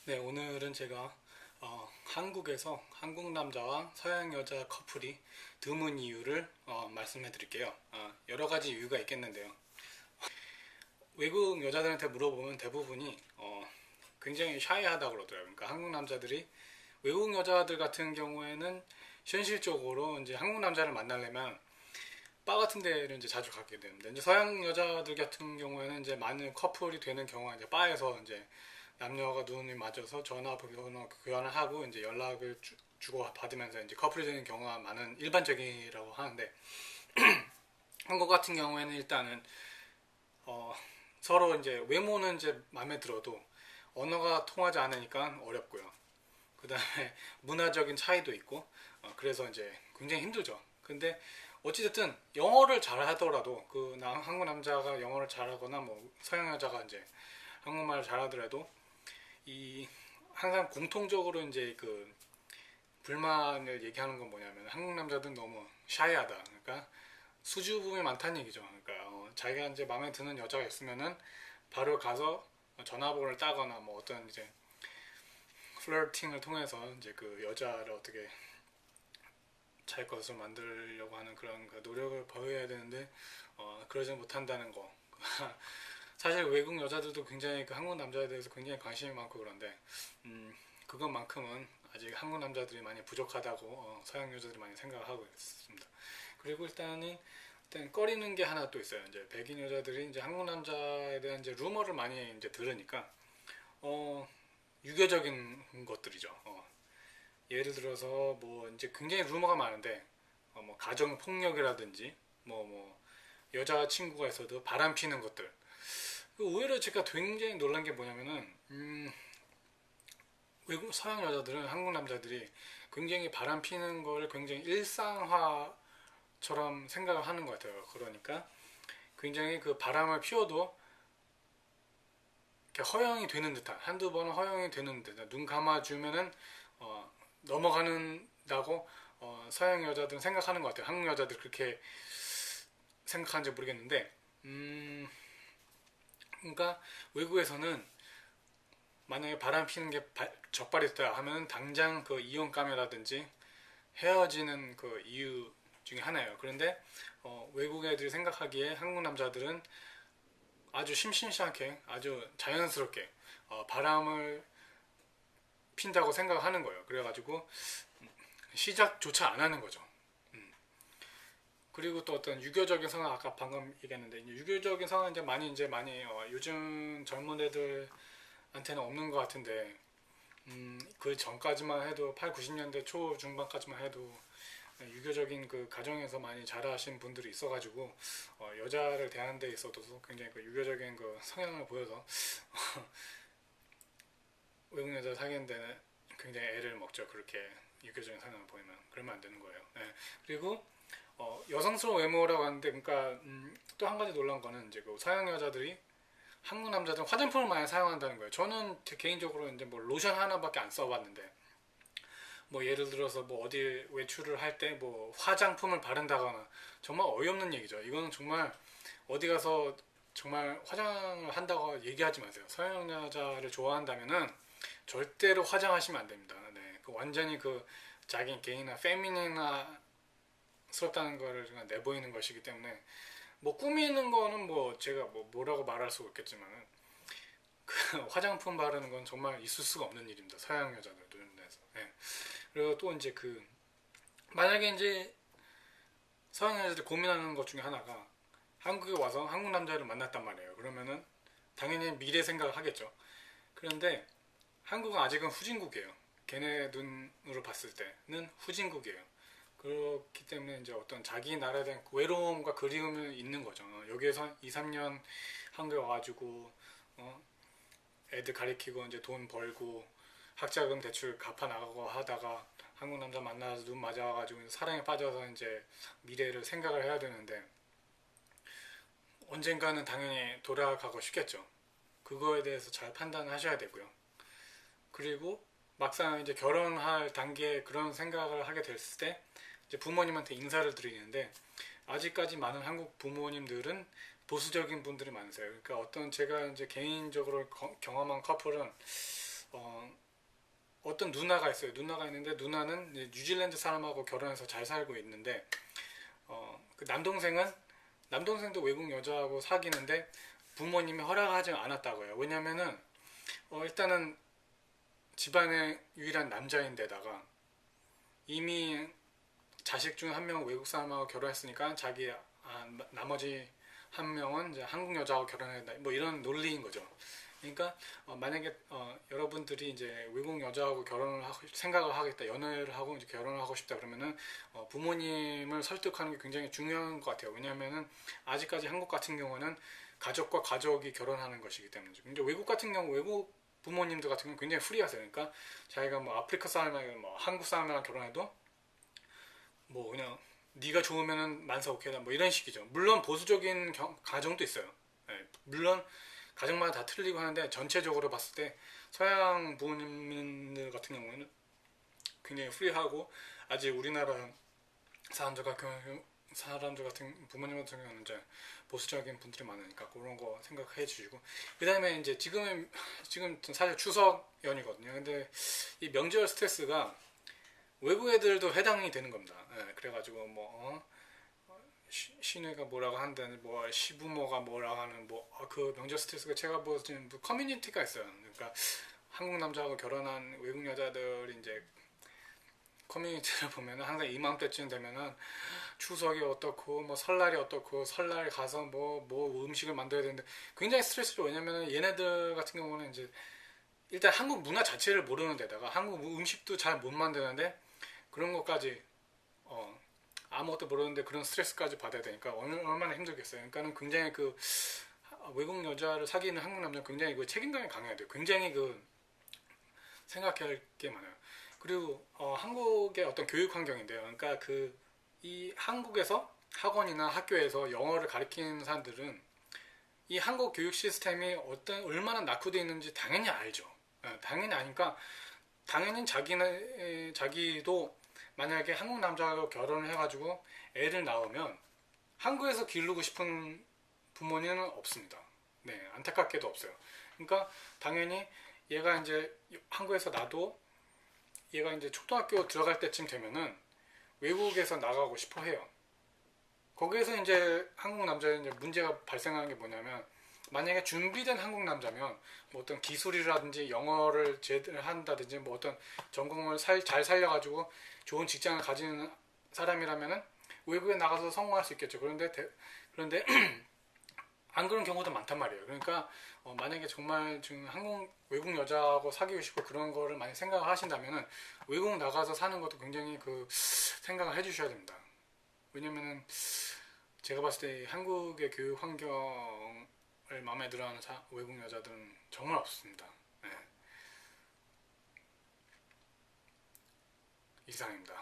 네, 오늘은 제가 한국에서 한국 남자와 서양 여자 커플이 드문 이유를 말씀해 드릴게요. 여러 가지 이유가 있겠는데요. 외국 여자들한테 물어보면 대부분이 굉장히 샤이하다고 그러더라고요. 그러니까 한국 남자들이 외국 여자들 같은 경우에는 현실적으로 이제 한국 남자를 만나려면 바 같은 데를 이제 자주 가게 되는데 이제 서양 여자들 같은 경우에는 이제 많은 커플이 되는 경우가 이제 바에서 이제 남녀가 눈이 맞아서 전화 교환을 하고 이제 연락을 주고 받으면서 이제 커플이 되는 경우가 많은 일반적이라고 하는데 한국 같은 경우에는 일단은 어, 서로 이제 외모는 이제 마음에 들어도 언어가 통하지 않으니까 어렵고요. 그 다음에 문화적인 차이도 있고 그래서 이제 굉장히 힘들죠. 근데 어찌됐든 영어를 잘 하더라도 한국 남자가 영어를 잘하거나 뭐 서양 여자가 이제 한국말을 잘하더라도 이 항상 공통적으로 이제 그 불만을 얘기하는 건 뭐냐면 한국 남자들은 너무 샤이하다. 그러니까 수줍음이 많다는 얘기죠. 그러니까 자기가 이제 마음에 드는 여자가 있으면은 바로 가서 전화번호를 따거나 뭐 어떤 이제 플러팅을 통해서 이제 그 여자를 어떻게 자기 것으로 만들려고 하는 그런 그 노력을 보여야 되는데 그러지 못한다는 거. 사실 외국 여자들도 굉장히 그 한국 남자에 대해서 굉장히 관심이 많고 그런데 그것만큼은 아직 한국 남자들이 많이 부족하다고 서양 여자들이 많이 생각을 하고 있습니다. 그리고 일단 꺼리는 게 하나 또 있어요. 이제 백인 여자들이 이제 한국 남자에 대한 이제 루머를 많이 이제 들으니까 어, 유교적인 것들이죠. 예를 들어서 뭐 이제 굉장히 루머가 많은데 뭐 가정 폭력이라든지 뭐 여자 친구가 있어도 바람 피는 것들. 의외로 제가 굉장히 놀란 게 뭐냐면은 외국 서양 여자들은 한국 남자들이 굉장히 바람 피는 걸 굉장히 일상화처럼 생각을 하는 것 같아요. 그러니까 굉장히 그 바람을 피워도 허용이 되는 듯한 한두 번은 허용이 되는 듯한 눈 감아주면은 넘어가는다고 서양 여자들은 생각하는 것 같아요. 한국 여자들 그렇게 생각하는지 모르겠는데 그러니까 외국에서는 만약에 바람 피는 게 적발했다 하면 당장 그 이혼감이라든지 헤어지는 그 이유 중에 하나예요. 그런데 외국 애들이 생각하기에 한국 남자들은 아주 심심찮게 아주 자연스럽게 바람을 핀다고 생각하는 거예요. 그래가지고 시작조차 안 하는 거죠. 그리고 또 어떤 유교적인 성향 아까 방금 얘기했는데 유교적인 성향 이제 많이 요즘 젊은 애들한테는 없는 것 같은데 그 전까지만 해도 8, 90년대 초 중반까지만 해도 유교적인 그 가정에서 많이 자라신 분들이 있어가지고 여자를 대하는 데 있어서도 굉장히 그 유교적인 그 성향을 보여서 외국 여자 사귀는 데는 굉장히 애를 먹죠. 그렇게 유교적인 성향을 보이면 그러면 안 되는 거예요. 네. 그리고 여성스러운 외모라고 하는데 그러니까 또 한 가지 놀란 거는 이제 그 서양 여자들이 한국 남자들은 화장품을 많이 사용한다는 거예요. 저는 개인적으로 이제 뭐 로션 하나밖에 안 써봤는데 뭐 예를 들어서 뭐 어디 외출을 할 때 뭐 화장품을 바른다거나 정말 어이없는 얘기죠. 이거는 정말 어디 가서 정말 화장을 한다고 얘기하지 마세요. 서양 여자를 좋아한다면은 절대로 화장하시면 안 됩니다. 네, 그 완전히 그 자기 개인이나 페미닌스럽다는 거를 내보이는 것이기 때문에 뭐 꾸미는 거는 뭐 제가 뭐라고 말할 수가 없겠지만 그 화장품 바르는 건 정말 있을 수가 없는 일입니다. 서양 여자들 눈에서. 네. 그리고 또 이제 그 만약에 이제 서양 여자들이 고민하는 것 중에 하나가 한국에 와서 한국 남자를 만났단 말이에요. 그러면은 당연히 미래 생각을 하겠죠. 그런데 한국은 아직은 후진국이에요. 걔네 눈으로 봤을 때는 후진국이에요. 그렇기 때문에 이제 어떤 자기 나라에 대한 외로움과 그리움이 있는 거죠. 여기에서 2, 3년 한국에 와가지고 애들 가리키고 이제 돈 벌고 학자금 대출 갚아 나가고 하다가 한국 남자 만나서 눈 맞아가지고 사랑에 빠져서 이제 미래를 생각을 해야 되는데 언젠가는 당연히 돌아가고 싶겠죠. 그거에 대해서 잘 판단하셔야 되고요. 그리고 막상 이제 결혼할 단계에 그런 생각을 하게 됐을 때 이제 부모님한테 인사를 드리는데 아직까지 많은 한국 부모님들은 보수적인 분들이 많으세요. 그러니까 어떤 제가 이제 개인적으로 경험한 커플은 어떤 누나가 있어요. 누나가 있는데 누나는 이제 뉴질랜드 사람하고 결혼해서 잘 살고 있는데 그 남동생도 외국 여자하고 사귀는데 부모님이 허락하지 않았다고요. 왜냐면은 일단은 집안의 유일한 남자인데다가 이미 자식 중 한 명은 외국 사람하고 결혼했으니까 나머지 한 명은 이제 한국 여자하고 결혼해야 된다. 뭐 이런 논리인 거죠. 그러니까 만약에 여러분들이 이제 외국 여자하고 생각을 하겠다, 연애를 하고 이제 결혼을 하고 싶다 그러면은 부모님을 설득하는 게 굉장히 중요한 것 같아요. 왜냐하면은 아직까지 한국 같은 경우는 가족과 가족이 결혼하는 것이기 때문이죠. 근데 외국 같은 경우 외국 부모님들 같은 경우는 굉장히 프리하세요. 그러니까 자기가 뭐 아프리카 사람이나 뭐 한국 사람이랑 결혼해도 뭐 그냥 네가 좋으면은 만사 오케이다 뭐 이런 식이죠. 물론 보수적인 가정도 있어요. 예, 물론 가정마다 다 틀리고 하는데 전체적으로 봤을 때 서양 부모님들 같은 경우에는 굉장히 프리하고 아직 우리나라 사람들 같은 부모님 같은 경우는 이제 보수적인 분들이 많으니까 그런 거 생각해 주시고 그다음에 이제 지금 사실 추석 연이거든요. 근데 이 명절 스트레스가 외국 애들도 해당이 되는 겁니다. 예, 그래가지고 뭐 시내가 뭐라고 한다는 뭐 시부모가 뭐라고 하는 뭐 그 명절 스트레스가 제가 뭐 지금 뭐 커뮤니티가 있어요. 그러니까 한국 남자하고 결혼한 외국 여자들이 이제 커뮤니티를 보면은 항상 이맘때쯤 되면은 추석이 어떻고 뭐 설날이 어떻고 설날 가서 뭐 음식을 만들어야 되는데 굉장히 스트레스죠. 왜냐면은 얘네들 같은 경우는 이제 일단 한국 문화 자체를 모르는 데다가 한국 음식도 잘 못 만드는데 그런 것까지 어, 아무것도 모르는데 그런 스트레스까지 받아야 되니까 얼마나 힘들겠어요. 그러니까는 굉장히 그 외국 여자를 사귀는 한국 남자는 굉장히 그 책임감이 강해야 돼요. 굉장히 그 생각해야 할 게 많아요. 그리고 한국의 어떤 교육 환경인데요. 그러니까 그 이 한국에서 학원이나 학교에서 영어를 가르치는 사람들은 이 한국 교육 시스템이 얼마나 낙후되어 있는지 당연히 알죠. 당연히 아니까 당연히 자기도 만약에 한국 남자하고 결혼을 해가지고 애를 낳으면 한국에서 기르고 싶은 부모님은 없습니다. 네, 안타깝게도 없어요. 그러니까 당연히 얘가 이제 한국에서 나도 얘가 이제 초등학교 들어갈 때쯤 되면은 외국에서 나가고 싶어 해요. 거기에서 이제 한국 남자의 이제 문제가 발생하는 게 뭐냐면 만약에 준비된 한국 남자면 뭐 어떤 기술이라든지 영어를 제대로 한다든지 뭐 어떤 전공을 잘 살려가지고 좋은 직장을 가지는 사람이라면은 외국에 나가서 성공할 수 있겠죠. 그런데 안 그런 경우도 많단 말이에요. 그러니까 만약에 정말 지금 외국 여자하고 사귀고 싶고 그런 거를 많이 생각을 하신다면은 외국 나가서 사는 것도 굉장히 그 생각을 해주셔야 됩니다. 왜냐면은 제가 봤을 때 한국의 교육 환경을 마음에 들어하는 외국 여자들은 정말 없습니다. 네. 이상입니다.